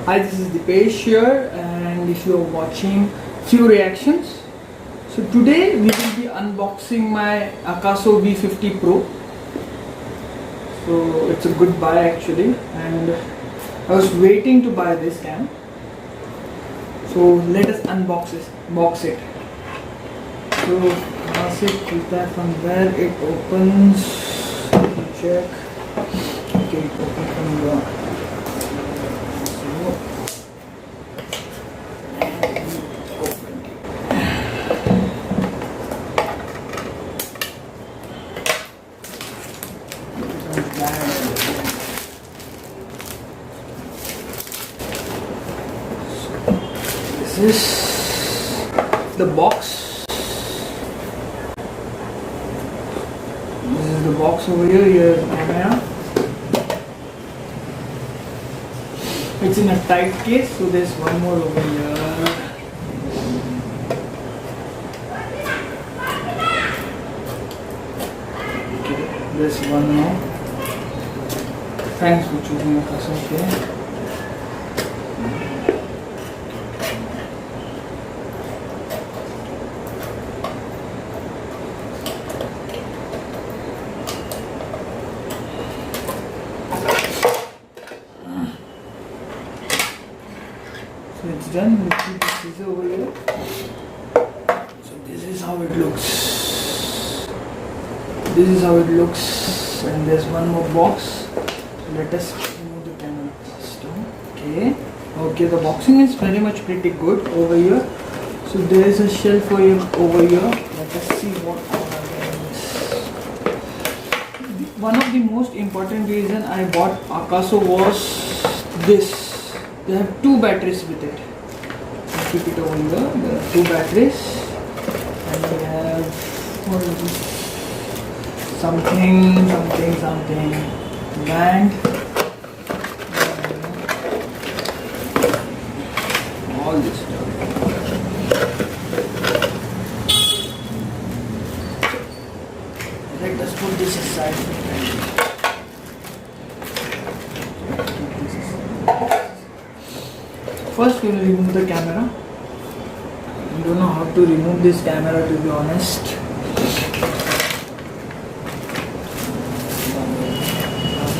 Hi, this is Dipesh here, and if you are watching few reactions. So today we will be unboxing my Akaso V50 Pro. So it's a good buy actually, and I was waiting to buy this cam. So let us unbox it. So once it is that from where it opens, let me check. Okay, it opens from the this is the box. This is the box over here. Here is the camera. It's in a tight case, so there's one more over here. Okay, there's one more. Thanks for choosing Akaso. Okay. So it's done. Let's keep the scissor over here. So this is how it looks. This is how it looks, and there's one more box. So let us remove the camera first. Okay. Okay, the boxing is very much pretty good over here. So there is a shelf for you over here. Let us see what all are there in this. One of the most important reason I bought Akaso was this. They have two batteries with it. I'll keep it over here. There are two batteries, and we have what is this? Something, band. All this stuff. Let us put this aside. First we will remove the camera. I don't know how to remove this camera, to be honest.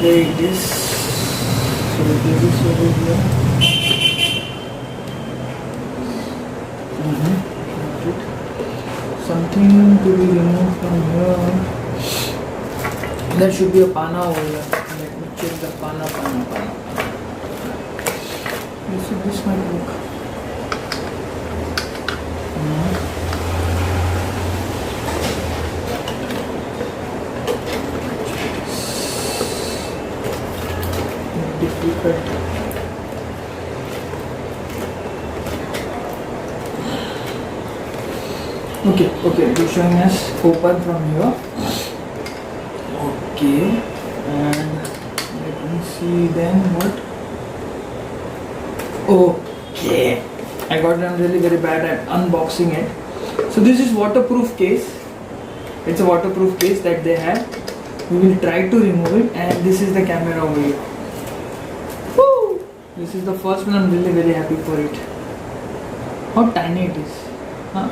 There it is. So this is over here. Something to be removed from here. There should be a pana over here. Let me check the pana. So this might look. Difficult. Okay, they're showing us open from here. Okay, and let me see then what. Okay, I got them really very bad at unboxing it. So this is waterproof case. It's a waterproof case that they have. We will try to remove it, and this is the camera over here. Woo! This is the first one. I'm really very happy for it. How tiny it is.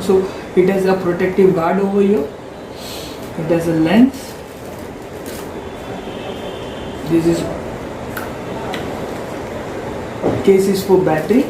So it has a protective guard over here. It has a lens. This is case is for battery.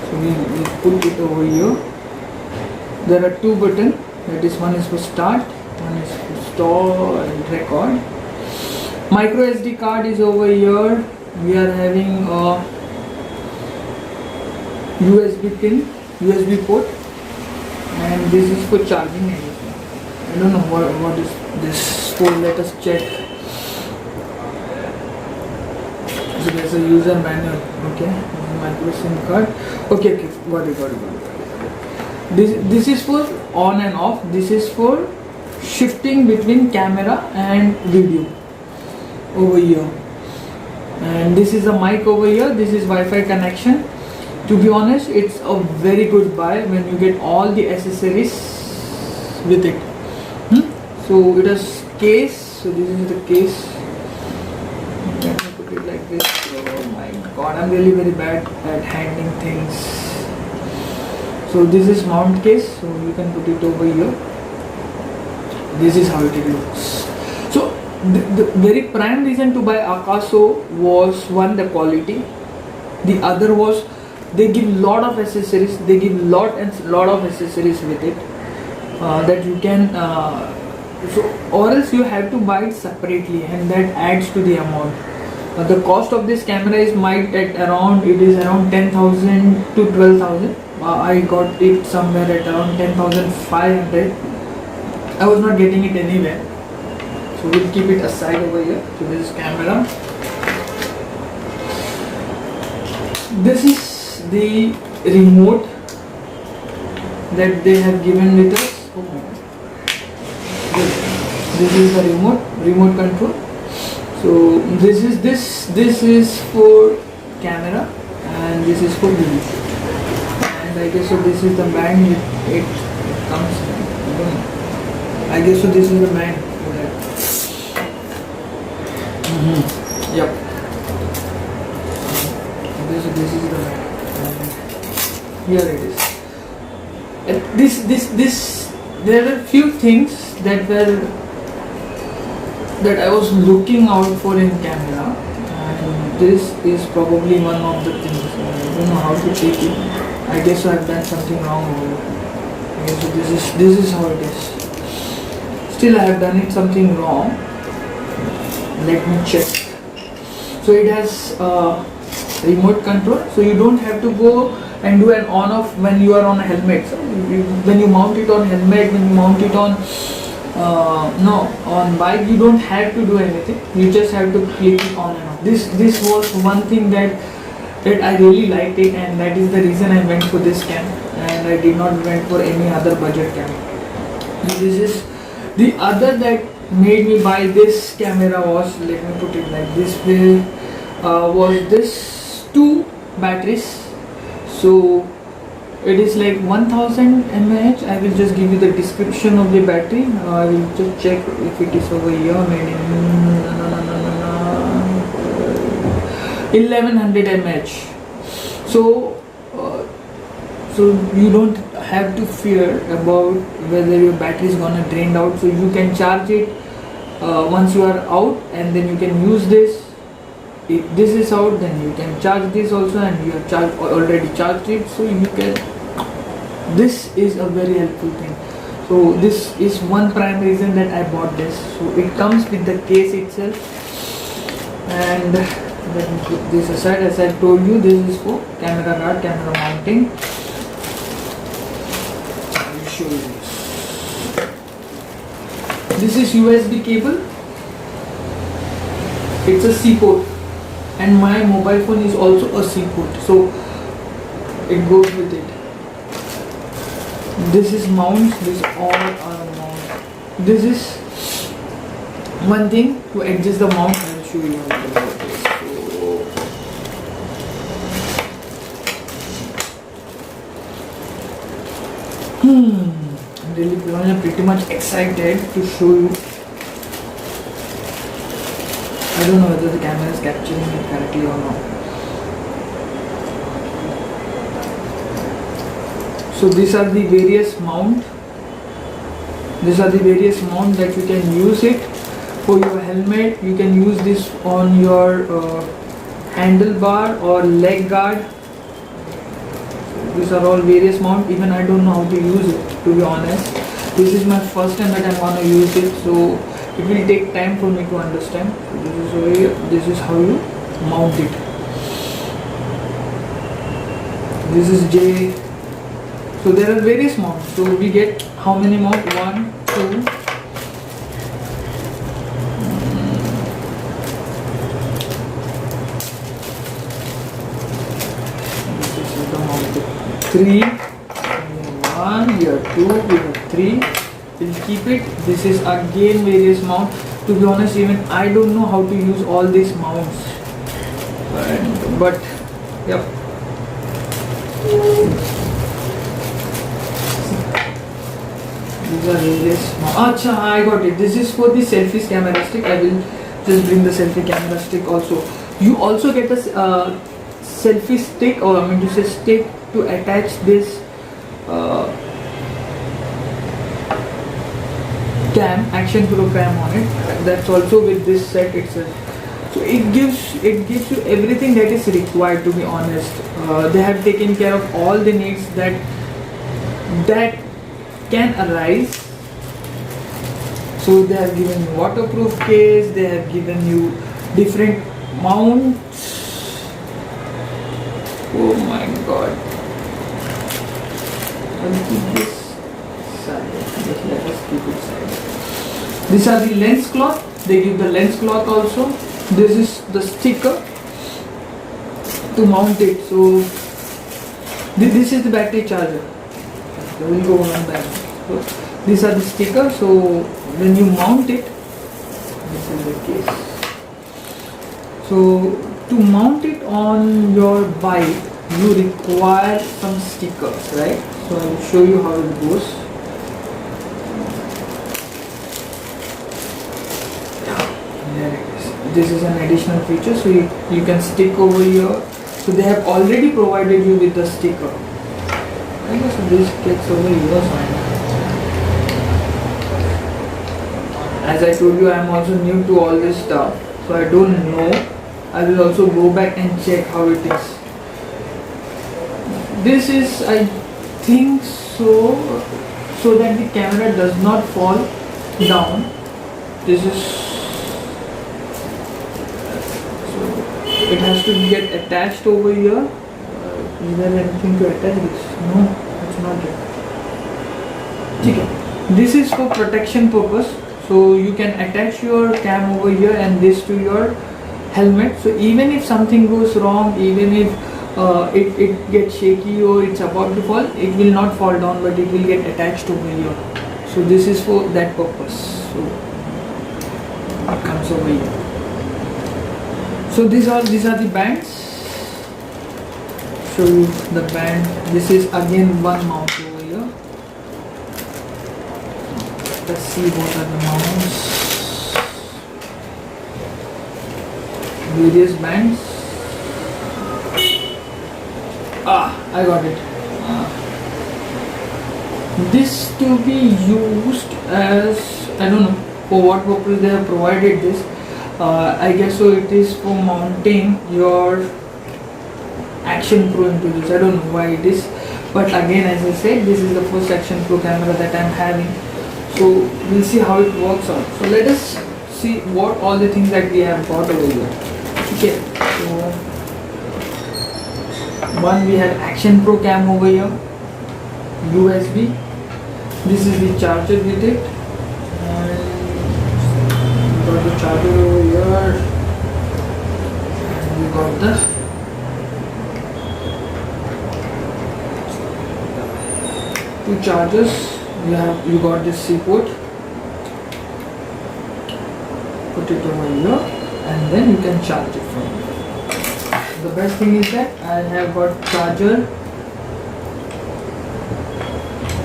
So we put it over here. There are two buttons. That is, one is for start, one is for store and record. Micro SD card is over here. We are having a USB pin, USB port, and this is for charging. I don't know what is this for. Let us check. So there's a user manual. Okay, micro SIM card. Okay, got it. This is for on and off. This is for shifting between camera and video over here. And this is a mic over here. This is Wi-Fi connection. To be honest, it's a very good buy when you get all the accessories with it. So it has case. So this is the case. Let me put put it like this. Oh my god, I'm really very bad at handling things. So this is mount case, so you can put it over here. This is how it looks. So the very prime reason to buy Akaso was one, the quality. The other was they give lot of accessories. They give lot of accessories with it that you can. So or else you have to buy it separately, and that adds to the amount. The cost of this camera is might at around, it is around 10,000 to 12,000. I got it somewhere at around 10,500. I was not getting it anywhere, so we'll keep it aside over here. So this is camera. This is the remote that they have given with us. This is the remote control. So this is for camera, and this is for video. And I guess so this is the band it comes. I guess so this is the band for that. Yep. This is the band. Here it is. And this there are few things that I was looking out for in camera, and this is probably one of the things. I don't know how to take it. I guess I've done something wrong over it. Okay, so this is how it is. Still I have done it something wrong. Let me check. So it has remote control, so you don't have to go and do an on off when you are on a helmet. So when you mount it on helmet, when you mount it on on bike, you don't have to do anything. You just have to click it on and off. This was one thing that I really liked it, and that is the reason I went for this cam, and I did not went for any other budget cam. This is the other that made me buy this camera was, let me put it like this way, was this 2 batteries. So it is like 1000 mAh. I will just give you the description of the battery. I will just check if it is over here. Made in 1100 mAh. So you don't have to fear about whether your battery is gonna drain out. So you can charge it once you are out, and then you can use this. If this is out, then you can charge this also, and you have already charged it, so you can. This is a very helpful thing. So this is one prime reason that I bought this. So it comes with the case itself, and let me put this aside. As I told you, this is for camera guard, camera mounting. I will show you this. This is USB cable. It's a C port, and my mobile phone is also a C port, so it goes with it. This is mounts. This all are mounts. This is one thing to adjust the mount. I will show you how to do this. I'm really pretty much excited to show you. I don't know whether the camera is capturing it correctly or not. So these are the various mount. These are the various mount that you can use it for your helmet. You can use this on your handlebar or leg guard. These are all various mount. Even I don't know how to use it, to be honest. This is my first time that I'm gonna use it, so it will take time for me to understand. So this is how you mount it. This is J. So there are various mounts. So we get how many mounts? 1, 2. This is the mount. 3. 1. Here 2. We have 3. We'll keep it. This is again various mount. To be honest, even I don't know how to use all these mounts. But yep. These are various. Acha, I got it. This is for the selfie camera stick. I will just bring the selfie camera stick also. You also get a selfie stick, or I mean to say stick, to attach this cam, Action Pro cam on it. That's also with this set itself. So it gives you everything that is required, to be honest. They have taken care of all the needs that can arise. So they have given you waterproof case, they have given you different mounts. Oh my god. I'll keep this side. Just let us keep it side. These are the lens cloth. They give the lens cloth also. This is the sticker to mount it. So this is the battery charger. We will go on that. So these are the stickers. So when you mount it, this is the case. So to mount it on your bike, you require some stickers, right? So I will show you how it goes. There it is. This is an additional feature, so you can stick over here. So they have already provided you with the sticker. I guess this gets over here. As I told you, I am also new to all this stuff, so I don't know. I will also go back and check how it is. This is, I think so that the camera does not fall down. This is, so it has to get attached over here. Is there anything to attach this? No, it's not there. Okay. This is for protection purpose. So you can attach your cam over here and this to your helmet. So even if something goes wrong, even if it gets shaky or it's about to fall, it will not fall down, but it will get attached over here. So this is for that purpose. So it comes over here. So these are the bands. Show you the band. This is again one mount over here. Let's see what are the mounts. Various bands. I got it. This to be used as, I don't know for what purpose they have provided this. I guess so it is for mounting your Action Pro into this. I don't know why it is, but again, as I said, this is the first Action Pro camera that I am having. So we'll see how it works out. So let us see what all the things that we have got over here. Okay, so one, we have Action Pro cam over here, USB. This is the charger with it, and we got the charger over here, and we got the two chargers. You got this C port. Put it over here, and then you can charge it from here. The best thing is that I have got charger.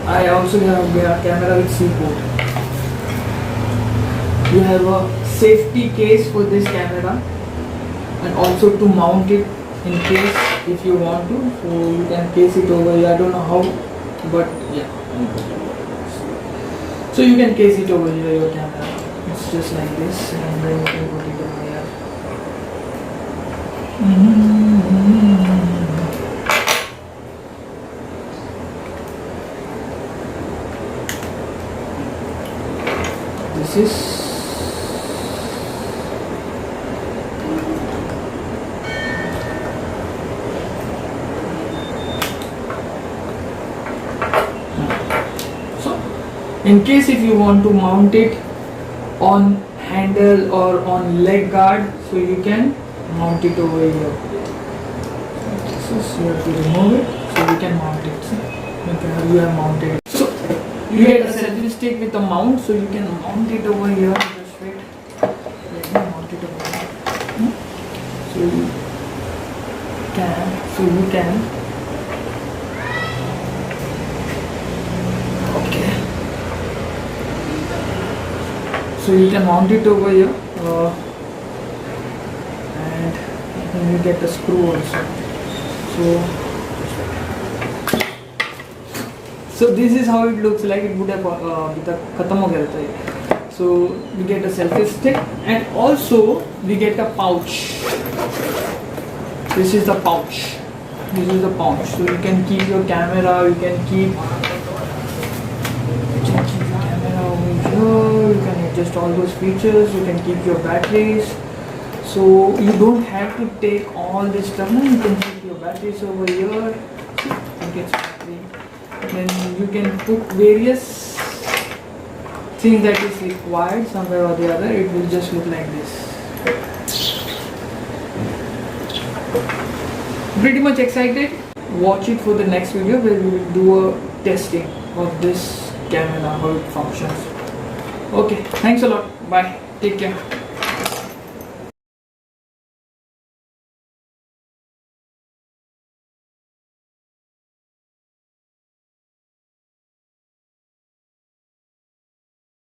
I also have a camera with C port. You have a safety case for this camera, and also to mount it in case if you want to. So you can case it over here. I don't know how, but yeah. So you can case it over here, your camera. It's just like this, and then you can put it over here. This is in case if you want to mount it on handle or on leg guard, so you can mount it over here. This is, you have to remove it, so you can mount it. You have mounted it. So you get a selfie stick with a mount, so you can mount it over here. Just wait. Let me mount it over here. So you can. So you can mount it over here, and and you get a screw also. So this is how it looks like. It would have khatam ho gaya tha ye. So we get a selfie stick, and also we get a pouch. This is the pouch. This is the pouch. So you can keep your camera. You can keep your camera over here. You can adjust all those features. You can keep your batteries. So you don't have to take all this stuff. No, you can keep your batteries over here. You get battery. Then you can put various things that is required somewhere or the other. It will just look like this. Pretty much excited. Watch it for the next video where we will do a testing of this camera, how it functions. Okay, thanks a lot. Bye. Take care.